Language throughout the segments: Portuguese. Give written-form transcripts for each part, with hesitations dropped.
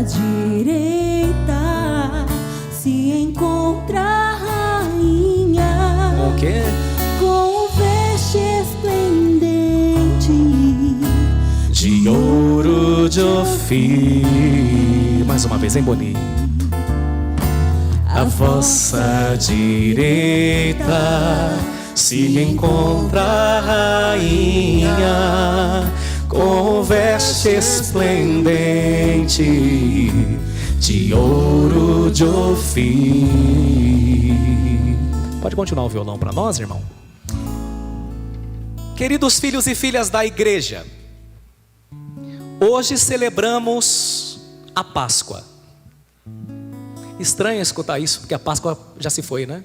direita se encontra a rainha. Com o quê? Com veste esplendente De ouro de Ofir. Mais uma vez, hein, Boni? À vossa direita se encontra a rainha com veste esplendente de ouro de Ofir. Pode continuar o violão para nós, irmão? Queridos filhos e filhas da igreja, hoje celebramos a Páscoa. Estranho escutar isso, porque a Páscoa já se foi, né?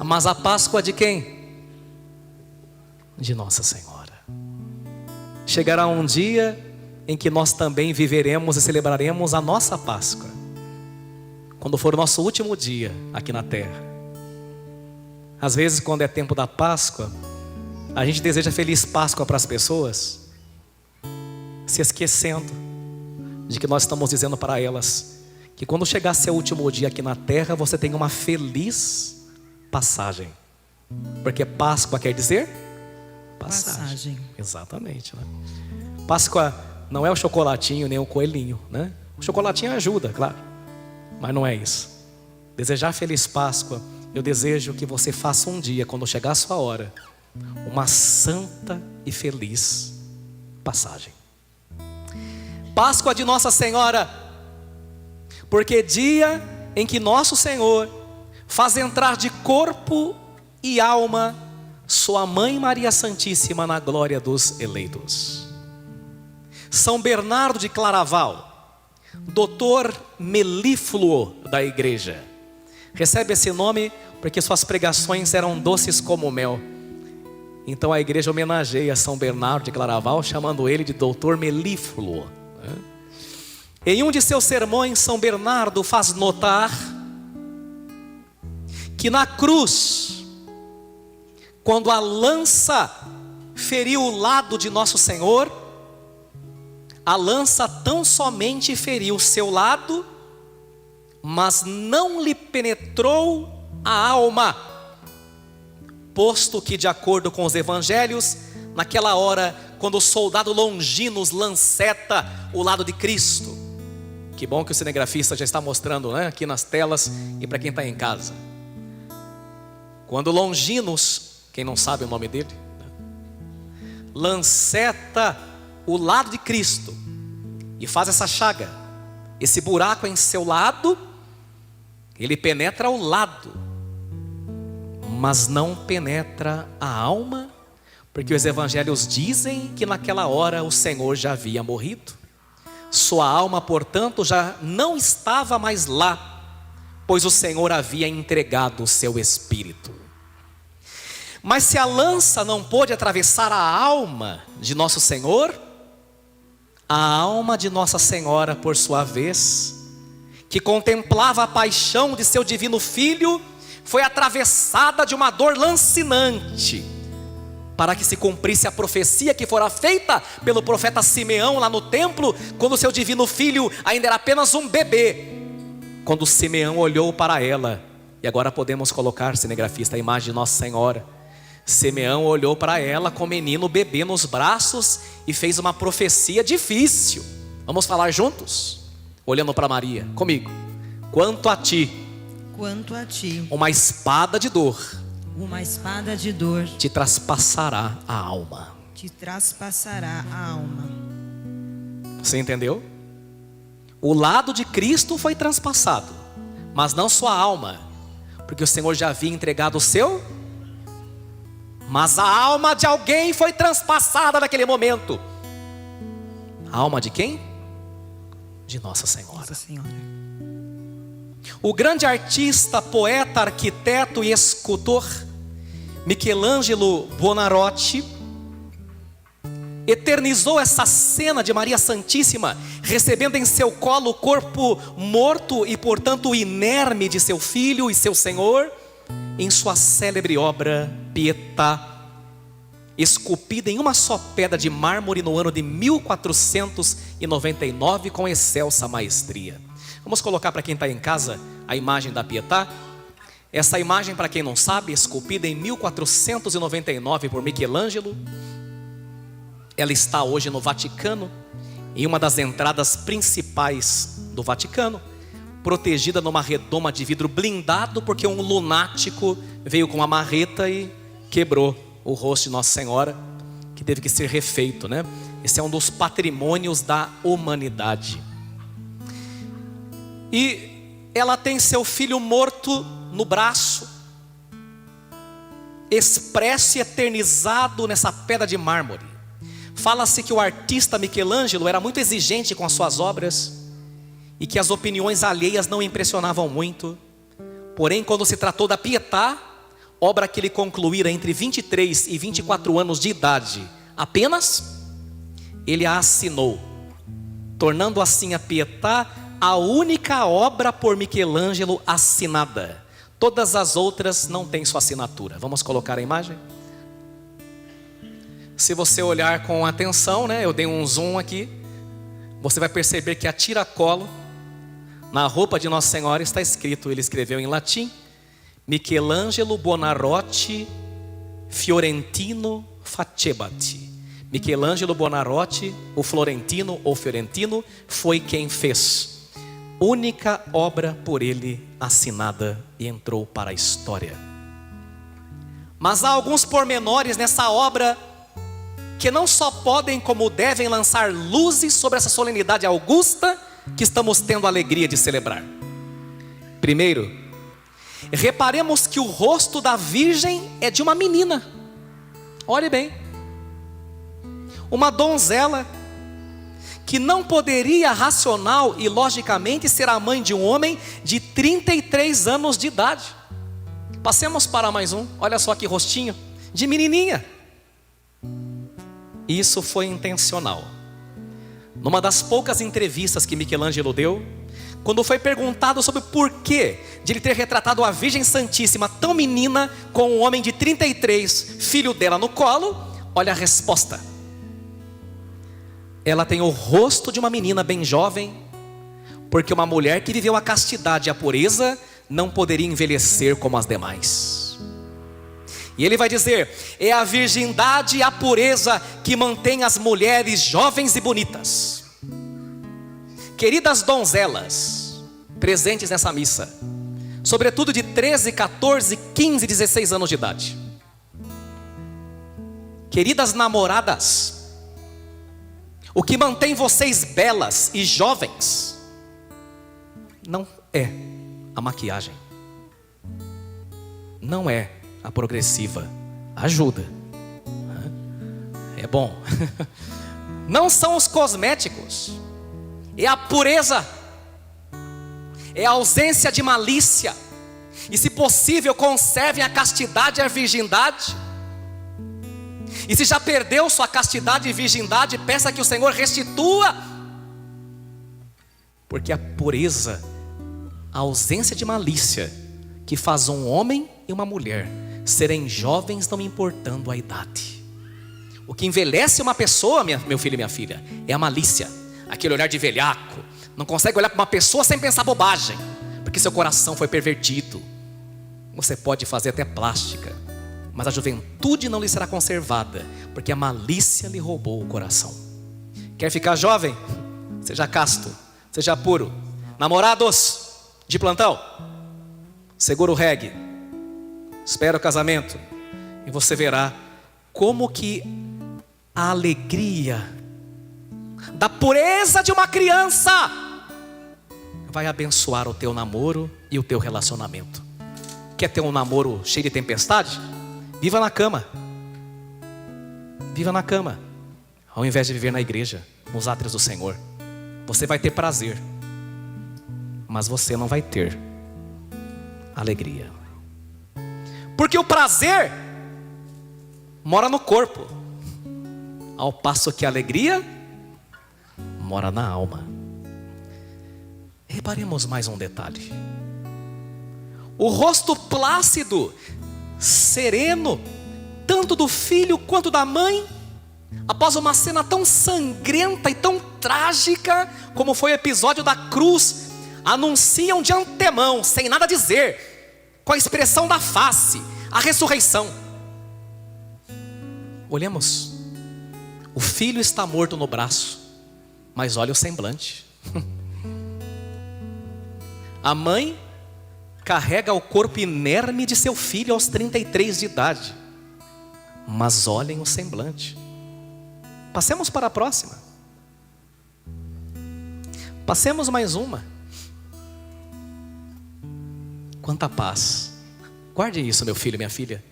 Mas a Páscoa de quem? De Nossa Senhora. Chegará um dia em que nós também viveremos e celebraremos a nossa Páscoa, quando for o nosso último dia aqui na terra. Às vezes, quando é tempo da Páscoa, a gente deseja feliz Páscoa para as pessoas, se esquecendo de que nós estamos dizendo para elas que quando chegar seu último dia aqui na terra, você tem uma feliz passagem. Porque Páscoa quer dizer passagem. Exatamente, né? Páscoa não é o chocolatinho nem o coelhinho, né? O chocolatinho ajuda, claro, mas não é isso. Desejar feliz Páscoa, eu desejo que você faça um dia, quando chegar a sua hora, uma santa e feliz passagem. Páscoa de Nossa Senhora, porque dia em que Nosso Senhor faz entrar de corpo e alma sua Mãe Maria Santíssima na glória dos eleitos. São Bernardo de Claraval, doutor melífluo da igreja, recebe esse nome porque suas pregações eram doces como mel. Então a igreja homenageia São Bernardo de Claraval, chamando ele de doutor melífluo. Em um de seus sermões, São Bernardo faz notar que na cruz, quando a lança feriu o lado de Nosso Senhor, a lança tão somente feriu o seu lado, mas não lhe penetrou a alma, posto que, de acordo com os evangelhos, naquela hora, quando o soldado Longinos lanceta o lado de Cristo. Que bom que o cinegrafista já está mostrando, né, aqui nas telas e para quem está em casa. Quando Longinos, quem não sabe o nome dele, lanceta o lado de Cristo e faz essa chaga, esse buraco em seu lado, ele penetra o lado, mas não penetra a alma, porque os evangelhos dizem que naquela hora o Senhor já havia morrido. Sua alma, portanto, já não estava mais lá, pois o Senhor havia entregado o seu espírito. Mas se a lança não pôde atravessar a alma de Nosso Senhor, a alma de Nossa Senhora, por sua vez, que contemplava a paixão de seu divino Filho, foi atravessada de uma dor lancinante, para que se cumprisse a profecia que fora feita pelo profeta Simeão lá no templo, quando seu divino Filho ainda era apenas um bebê. Quando Simeão olhou para ela, e agora podemos colocar, cinegrafista, a imagem de Nossa Senhora. Simeão olhou para ela com o menino bebê nos braços e fez uma profecia difícil. Vamos falar juntos? Olhando para Maria, comigo. Quanto a ti, uma espada de dor te traspassará a alma. Você entendeu? O lado de Cristo foi transpassado, mas não sua alma, porque o Senhor já havia entregado o seu. Mas a alma de alguém foi transpassada naquele momento. A alma de quem? De Nossa Senhora. O grande artista, poeta, arquiteto e escultor Michelangelo Buonarroti eternizou essa cena de Maria Santíssima recebendo em seu colo o corpo morto e portanto inerme de seu Filho e seu Senhor, em sua célebre obra Pietà esculpida em uma só pedra de mármore no ano de 1499 com excelsa maestria. Vamos colocar para quem está em casa a imagem da Pietà. Essa imagem, para quem não sabe, esculpida em 1499 por Michelangelo. Ela está hoje no Vaticano, em uma das entradas principais do Vaticano, protegida numa redoma de vidro blindado, porque um lunático veio com uma marreta e quebrou o rosto de Nossa Senhora, que teve que ser refeito, né? Esse é um dos patrimônios da humanidade. E ela tem seu filho morto no braço, expresso e eternizado nessa pedra de mármore. Fala-se que o artista Michelangelo era muito exigente com as suas obras e que as opiniões alheias não impressionavam muito. Porém, quando se tratou da Pietà, obra que ele concluíra entre 23 e 24 anos de idade apenas, ele a assinou, tornando assim a Pietà a única obra por Michelangelo assinada. Todas as outras não têm sua assinatura. Vamos colocar a imagem? Se você olhar com atenção, né, eu dei um zoom aqui, você vai perceber que a tiracolo, na roupa de Nossa Senhora, está escrito, ele escreveu em latim: Michelangelo Buonarroti Fiorentino Facebati. Michelangelo Buonarroti, o florentino ou fiorentino, foi quem fez. Única obra por ele assinada e entrou para a história. Mas há alguns pormenores nessa obra que não só podem, como devem lançar luzes sobre essa solenidade augusta que estamos tendo a alegria de celebrar. Primeiro, reparemos que o rosto da Virgem é de uma menina. Olhe bem, uma donzela que não poderia racional e logicamente ser a mãe de um homem de 33 anos de idade. Passemos para mais um. Olha só que rostinho de menininha. Isso foi intencional. Numa das poucas entrevistas que Michelangelo deu, quando foi perguntado sobre o porquê de ele ter retratado a Virgem Santíssima tão menina com um homem de 33, filho dela, no colo, olha a resposta: ela tem o rosto de uma menina bem jovem, porque uma mulher que viveu a castidade e a pureza não poderia envelhecer como as demais. E ele vai dizer: é a virgindade e a pureza que mantém as mulheres jovens e bonitas. Queridas donzelas presentes nessa missa, sobretudo de 13, 14, 15, 16 anos de idade, queridas namoradas, o que mantém vocês belas e jovens não é a maquiagem, não é a progressiva, ajuda, é bom. Não são os cosméticos, é a pureza, é a ausência de malícia. E se possível, conservem a castidade e a virgindade. E se já perdeu sua castidade e virgindade, peça que o Senhor restitua. Porque a pureza, a ausência de malícia, que faz um homem e uma mulher serem jovens, não importando a idade. O que envelhece uma pessoa, meu filho e minha filha, é a malícia, aquele olhar de velhaco. Não consegue olhar para uma pessoa sem pensar bobagem, porque seu coração foi pervertido. Você pode fazer até plástica, mas a juventude não lhe será conservada, porque a malícia lhe roubou o coração. Quer ficar jovem? Seja casto, seja puro. Namorados de plantão, segura o reggae, espera o casamento, e você verá como que a alegria da pureza de uma criança vai abençoar o teu namoro e o teu relacionamento. Quer ter um namoro cheio de tempestade? Viva na cama. Viva na cama, ao invés de viver na igreja, nos átrios do Senhor. Você vai ter prazer, mas você não vai ter alegria. Porque o prazer mora no corpo, ao passo que a alegria mora na alma. Reparemos mais um detalhe. O rosto plácido, sereno, tanto do filho quanto da mãe, após uma cena tão sangrenta e tão trágica, como foi o episódio da cruz, anunciam de antemão, sem nada dizer, com a expressão da face, a ressurreição. Olhemos, o filho está morto no braço, mas olha o semblante. A mãe carrega o corpo inerme de seu filho aos 33 de idade, mas olhem o semblante. Passemos para a próxima. Passemos mais uma. Quanta paz. Guarde isso, meu filho e minha filha.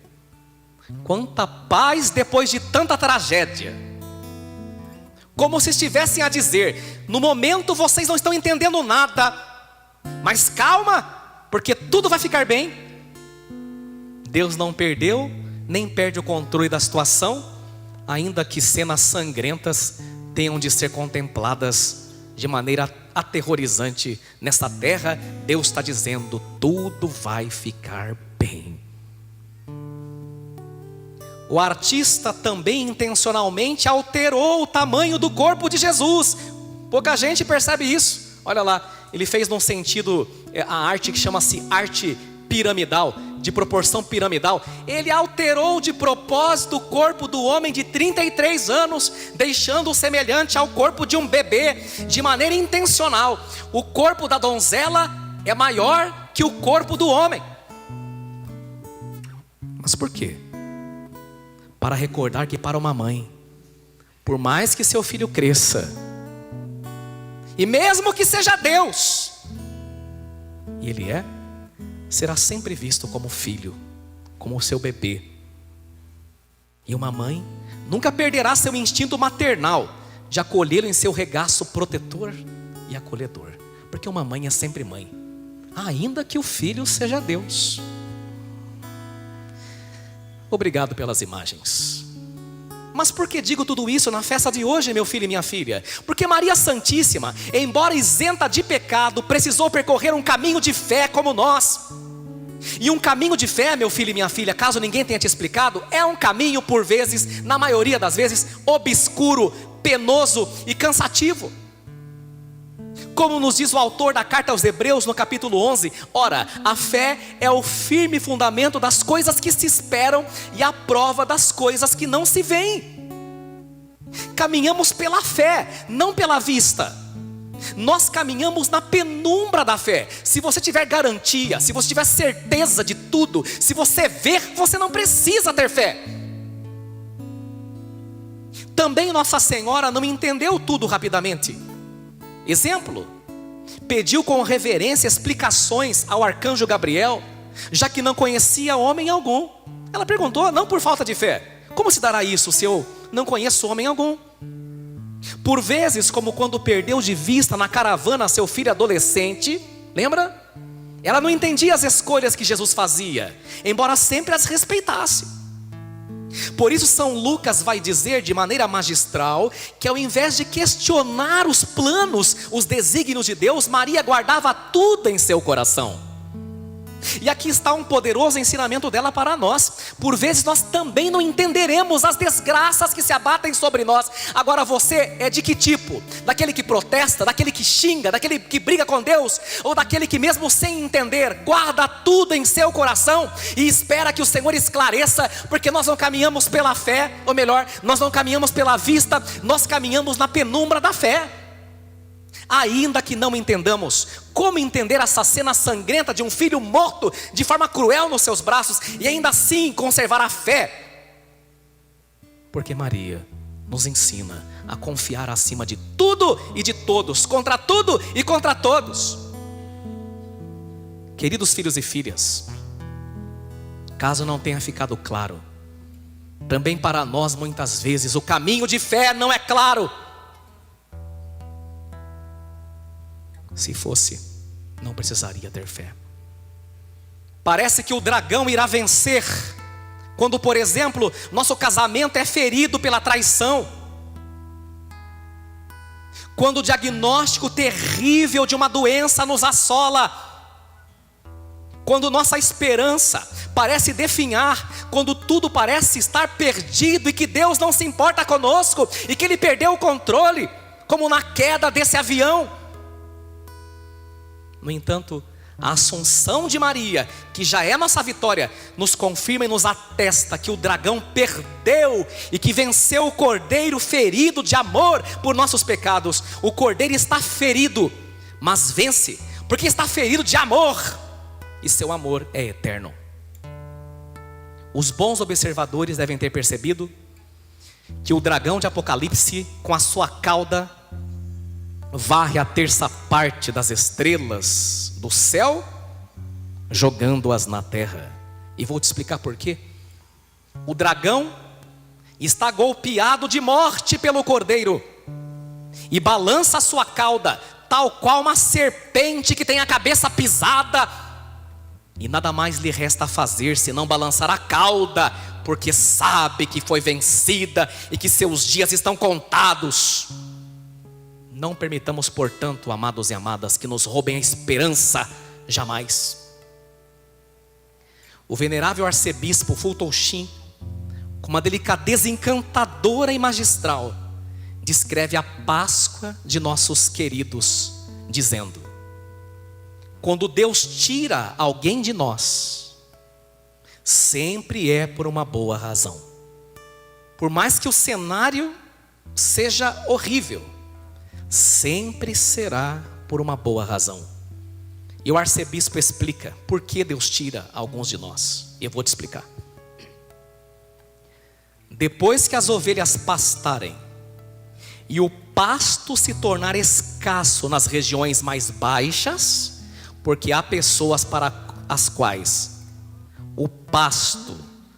Quanta paz depois de tanta tragédia. Como se estivessem a dizer: no momento vocês não estão entendendo nada, mas calma, porque tudo vai ficar bem. Deus não perdeu, nem perde o controle da situação, ainda que cenas sangrentas tenham de ser contempladas de maneira aterrorizante nesta terra. Deus está dizendo: tudo vai ficar bem. O artista também intencionalmente alterou o tamanho do corpo de Jesus. Pouca gente percebe isso. Olha lá, ele fez num sentido, a arte que chama-se arte piramidal, de proporção piramidal. Ele alterou de propósito o corpo do homem de 33 anos, deixando-o semelhante ao corpo de um bebê, de maneira intencional. O corpo da donzela é maior que o corpo do homem. Mas por quê? Para recordar que para uma mãe, por mais que seu filho cresça, e mesmo que seja Deus, e ele será sempre visto como filho, como o seu bebê. E uma mãe nunca perderá seu instinto maternal de acolhê-lo em seu regaço protetor e acolhedor, porque uma mãe é sempre mãe, ainda que o filho seja Deus. Obrigado pelas imagens. Mas por que digo tudo isso na festa de hoje, meu filho e minha filha? Porque Maria Santíssima, embora isenta de pecado, precisou percorrer um caminho de fé como nós. E um caminho de fé, meu filho e minha filha, caso ninguém tenha te explicado, é um caminho por vezes, na maioria das vezes, obscuro, penoso e cansativo. Como nos diz o autor da carta aos Hebreus no capítulo 11, ora, a fé é o firme fundamento das coisas que se esperam e a prova das coisas que não se veem. Caminhamos pela fé, não pela vista. Nós caminhamos na penumbra da fé. Se você tiver garantia, se você tiver certeza de tudo, se você ver, você não precisa ter fé. Também Nossa Senhora não entendeu tudo rapidamente. Exemplo, pediu com reverência explicações ao arcanjo Gabriel, já que não conhecia homem algum. Ela perguntou, não por falta de fé: como se dará isso se eu não conheço homem algum? Por vezes, como quando perdeu de vista na caravana seu filho adolescente, lembra? Ela não entendia as escolhas que Jesus fazia, embora sempre as respeitasse. Por isso São Lucas vai dizer de maneira magistral que ao invés de questionar os planos, os desígnios de Deus, Maria guardava tudo em seu coração. E aqui está um poderoso ensinamento dela para nós. Por vezes nós também não entenderemos as desgraças que se abatem sobre nós. Agora você é de que tipo? Daquele que protesta, daquele que xinga, daquele que briga com Deus, ou daquele que mesmo sem entender, guarda tudo em seu coração e espera que o Senhor esclareça? Porque nós não caminhamos pela fé, ou melhor, nós não caminhamos pela vista, nós caminhamos na penumbra da fé. Ainda que não entendamos como entender essa cena sangrenta de um filho morto de forma cruel nos seus braços, e ainda assim conservar a fé, porque Maria nos ensina a confiar acima de tudo e de todos, contra tudo e contra todos. Queridos filhos e filhas, caso não tenha ficado claro, também para nós muitas vezes o caminho de fé não é claro. Se fosse, não precisaria ter fé. Parece que o dragão irá vencer quando, por exemplo, nosso casamento é ferido pela traição, quando o diagnóstico terrível de uma doença nos assola, quando nossa esperança parece definhar, quando tudo parece estar perdido e que Deus não se importa conosco e que Ele perdeu o controle, como na queda desse avião. No entanto, a assunção de Maria, que já é nossa vitória, nos confirma e nos atesta que o dragão perdeu e que venceu o cordeiro ferido de amor por nossos pecados. O cordeiro está ferido, mas vence, porque está ferido de amor, e seu amor é eterno. Os bons observadores devem ter percebido que o dragão de Apocalipse, com a sua cauda, varre a terça parte das estrelas do céu, jogando-as na terra. E vou te explicar por quê. O dragão está golpeado de morte pelo cordeiro e balança a sua cauda, tal qual uma serpente que tem a cabeça pisada, e nada mais lhe resta fazer senão balançar a cauda, porque sabe que foi vencida e que seus dias estão contados. Não permitamos, portanto, amados e amadas, que nos roubem a esperança, jamais. O venerável arcebispo Fulton Sheen, com uma delicadeza encantadora e magistral, descreve a Páscoa de nossos queridos, dizendo: quando Deus tira alguém de nós, sempre é por uma boa razão. Por mais que o cenário seja horrível, sempre será por uma boa razão. E o arcebispo explica por que Deus tira alguns de nós. Eu vou te explicar. Depois que as ovelhas pastarem e o pasto se tornar escasso nas regiões mais baixas, porque há pessoas para as quais o pasto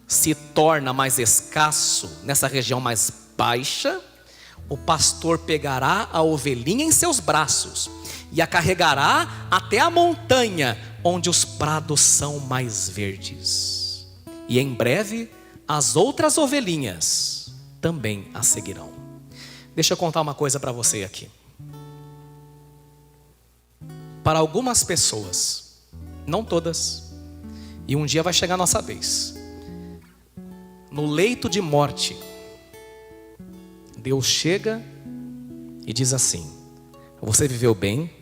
se torna mais escasso nessa região mais baixa, o pastor pegará a ovelhinha em seus braços e a carregará até a montanha onde os prados são mais verdes. E em breve as outras ovelhinhas também a seguirão. Deixa eu contar uma coisa para você aqui. Para algumas pessoas, não todas, e um dia vai chegar a nossa vez, no leito de morte, Deus chega e diz assim: você viveu bem,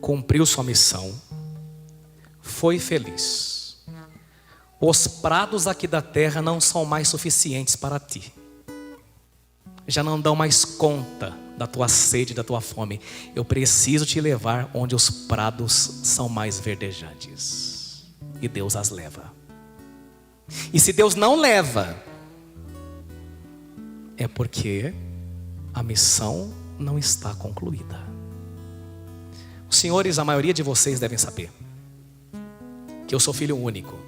cumpriu sua missão, foi feliz. Os prados aqui da terra não são mais suficientes para ti. Já não dão mais conta da tua sede, da tua fome. Eu preciso te levar onde os prados são mais verdejantes. E Deus as leva. E se Deus não leva, é porque a missão não está concluída. Os senhores, a maioria de vocês devem saber que eu sou filho único.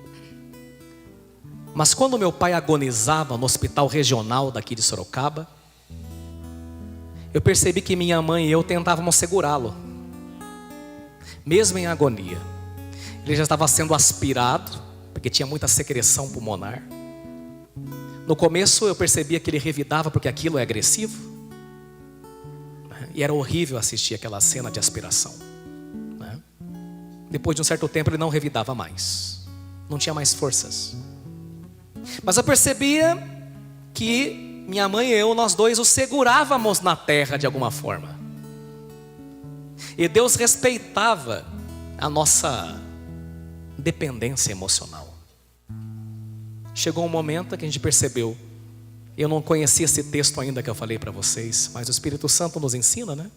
Mas quando meu pai agonizava no hospital regional daqui de Sorocaba, eu percebi que minha mãe e eu tentávamos segurá-lo, mesmo em agonia. Ele já estava sendo aspirado, porque tinha muita secreção pulmonar. No começo eu percebia que ele revidava porque aquilo é agressivo, e era horrível assistir aquela cena de aspiração. Depois de um certo tempo ele não revidava mais, não tinha mais forças. Mas eu percebia que minha mãe e eu, nós dois o segurávamos na terra de alguma forma. E Deus respeitava a nossa dependência emocional. Chegou um momento que a gente percebeu, eu não conhecia esse texto ainda que eu falei para vocês, mas o Espírito Santo nos ensina, né?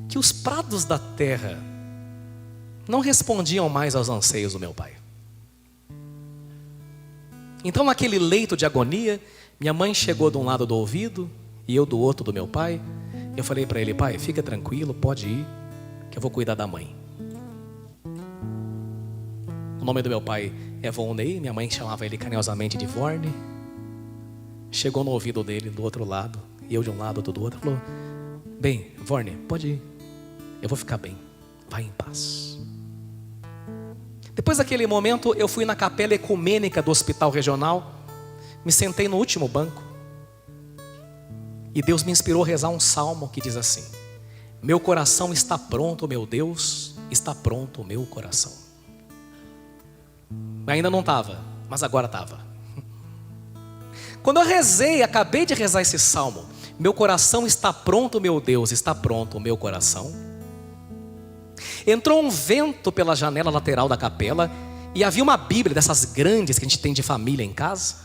Que os prados da terra não respondiam mais aos anseios do meu pai. Então naquele leito de agonia, minha mãe chegou de um lado do ouvido e eu do outro do meu pai. Eu falei para ele: pai, fica tranquilo, pode ir, que eu vou cuidar da mãe. O nome do meu pai é Volney, minha mãe chamava ele carinhosamente de Vorne. Chegou no ouvido dele do outro lado, e eu de um lado, outro do outro, falou: bem, Vorne, pode ir, eu vou ficar bem, vai em paz. Depois daquele momento, eu fui na capela ecumênica do hospital regional, me sentei no último banco, e Deus me inspirou a rezar um salmo que diz assim: meu coração está pronto, meu Deus, está pronto o meu coração. Ainda não estava, mas agora estava. Quando eu rezei, acabei de rezar esse salmo, meu coração está pronto, meu Deus, está pronto o meu coração. Entrou um vento pela janela lateral da capela e havia uma Bíblia dessas grandes que a gente tem de família em casa.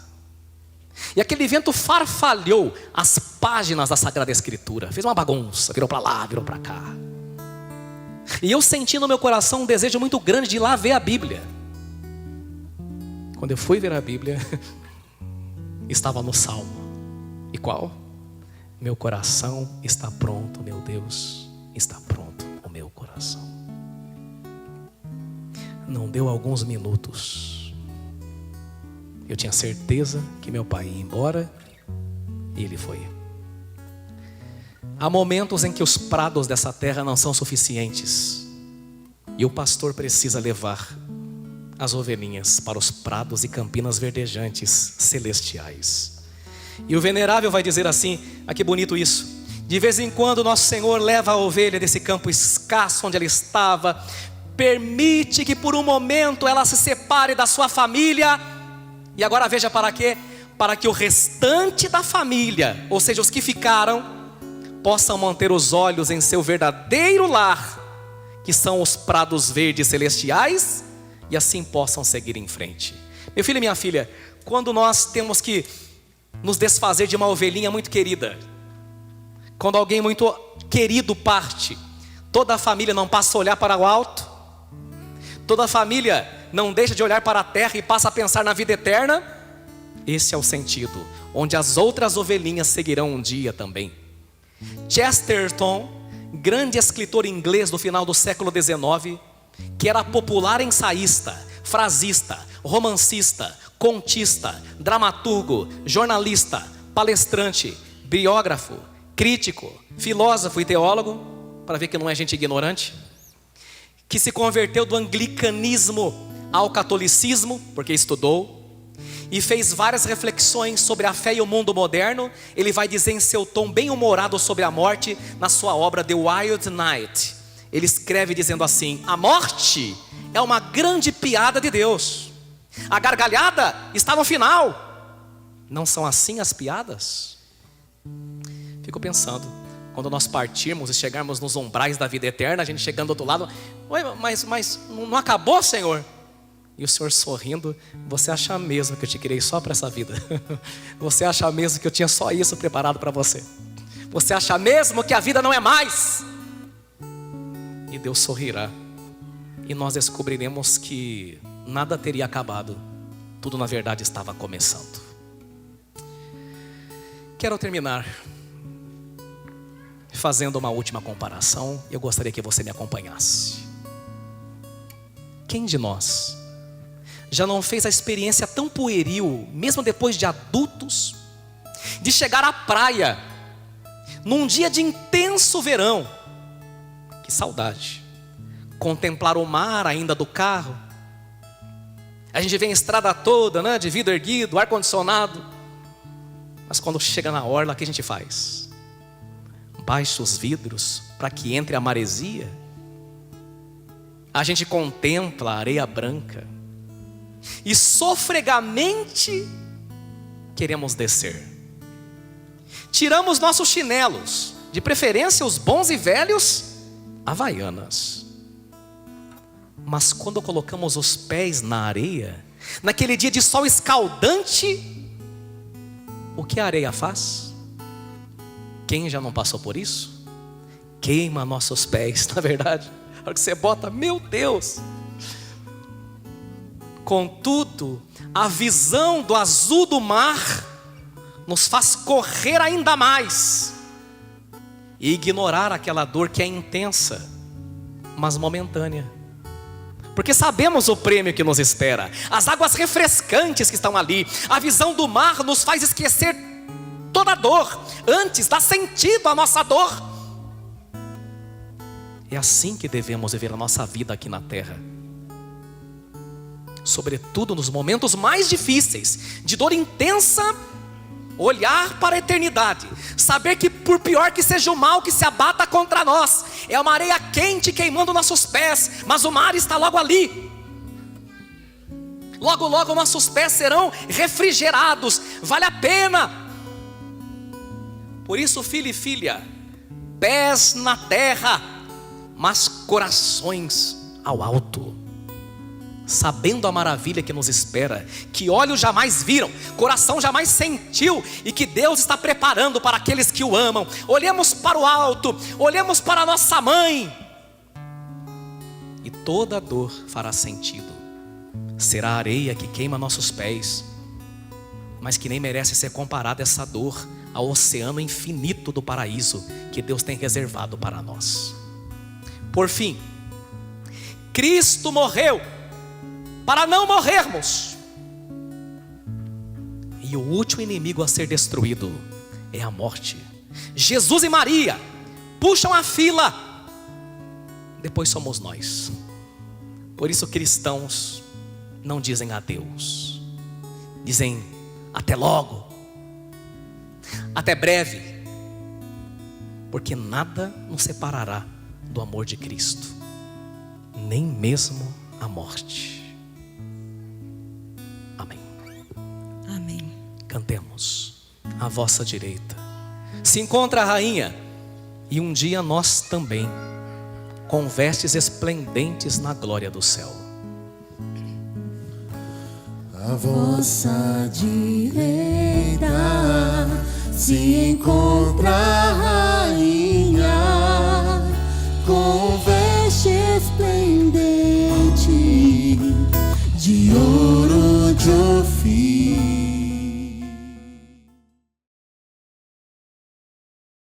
E aquele vento farfalhou as páginas da Sagrada Escritura, fez uma bagunça, virou para lá, virou para cá. E eu senti no meu coração um desejo muito grande de ir lá ver a Bíblia. Quando eu fui ver a Bíblia, estava no Salmo. E qual? Meu coração está pronto, meu Deus, está pronto o meu coração. Não deu alguns minutos, eu tinha certeza que meu pai ia embora, e ele foi. Há momentos em que os prados dessa terra não são suficientes, e o pastor precisa levar as ovelhinhas para os prados e campinas verdejantes celestiais. E o venerável vai dizer assim: ah, que bonito isso. De vez em quando nosso Senhor leva a ovelha desse campo escasso onde ela estava, permite que por um momento ela se separe da sua família. E agora veja para quê? Para que o restante da família, ou seja, os que ficaram, possam manter os olhos em seu verdadeiro lar, que são os prados verdes celestiais, e assim possam seguir em frente. Meu filho e minha filha, quando nós temos que nos desfazer de uma ovelhinha muito querida, quando alguém muito querido parte, toda a família não passa a olhar para o alto, toda a família não deixa de olhar para a terra e passa a pensar na vida eterna. Esse é o sentido, onde as outras ovelhinhas seguirão um dia também. Chesterton, grande escritor inglês do final do século XIX, que era popular ensaísta, frasista, romancista, contista, dramaturgo, jornalista, palestrante, biógrafo, crítico, filósofo e teólogo, para ver que não é gente ignorante, que se converteu do anglicanismo ao catolicismo, porque estudou, e fez várias reflexões sobre a fé e o mundo moderno. Ele vai dizer em seu tom bem humorado sobre a morte, na sua obra The Wild Knight. Ele escreve dizendo assim: a morte é uma grande piada de Deus, a gargalhada está no final. Não são assim as piadas? Fico pensando, quando nós partirmos e chegarmos nos umbrais da vida eterna, a gente chegando do outro lado: oi, mas não acabou, Senhor? E o Senhor sorrindo: você acha mesmo que eu te criei só para essa vida? Você acha mesmo que eu tinha só isso preparado para você? Você acha mesmo que a vida não é mais? E Deus sorrirá, e nós descobriremos que nada teria acabado, tudo na verdade estava começando. Quero terminar fazendo uma última comparação. Eu gostaria que você me acompanhasse. Quem de nós já não fez a experiência tão pueril, mesmo depois de adultos, de chegar à praia num dia de intenso verão? Que saudade! Contemplar o mar ainda do carro. A gente vê a estrada toda, né, de vidro erguido, ar-condicionado. Mas quando chega na orla, o que a gente faz? Baixa os vidros para que entre a maresia. A gente contempla a areia branca e sofregamente queremos descer. Tiramos nossos chinelos, de preferência os bons e velhos havaianas. Mas quando colocamos os pés na areia, naquele dia de sol escaldante, o que a areia faz? Quem já não passou por isso? Queima nossos pés, na verdade. A hora que você bota, meu Deus! Contudo, a visão do azul do mar nos faz correr ainda mais e ignorar aquela dor que é intensa, mas momentânea. Porque sabemos o prêmio que nos espera, as águas refrescantes que estão ali. A visão do mar nos faz esquecer toda a dor, antes dá sentido à nossa dor. É assim que devemos viver a nossa vida aqui na terra, sobretudo nos momentos mais difíceis, de dor intensa. Olhar para a eternidade, saber que por pior que seja o mal que se abata contra nós, é uma areia quente queimando nossos pés, mas o mar está logo ali. Logo, logo nossos pés serão refrigerados. Vale a pena. Por isso, filho e filha, pés na terra, mas corações ao alto, sabendo a maravilha que nos espera, que olhos jamais viram, coração jamais sentiu, e que Deus está preparando para aqueles que o amam. Olhemos para o alto, olhemos para a nossa mãe, e toda dor fará sentido. Será a areia que queima nossos pés, mas que nem merece ser comparada essa dor ao oceano infinito do paraíso que Deus tem reservado para nós. Por fim, Cristo morreu para não morrermos, e o último inimigo a ser destruído é a morte. Jesus e Maria puxam a fila, depois somos nós. Por isso, cristãos não dizem adeus, dizem até logo, até breve, porque nada nos separará do amor de Cristo, nem mesmo a morte. Amém. Amém. Cantemos. À vossa direita se encontra a rainha, e um dia nós também, com vestes esplendentes na glória do céu. À vossa direita se encontra a rainha, com veste esplendente de ouro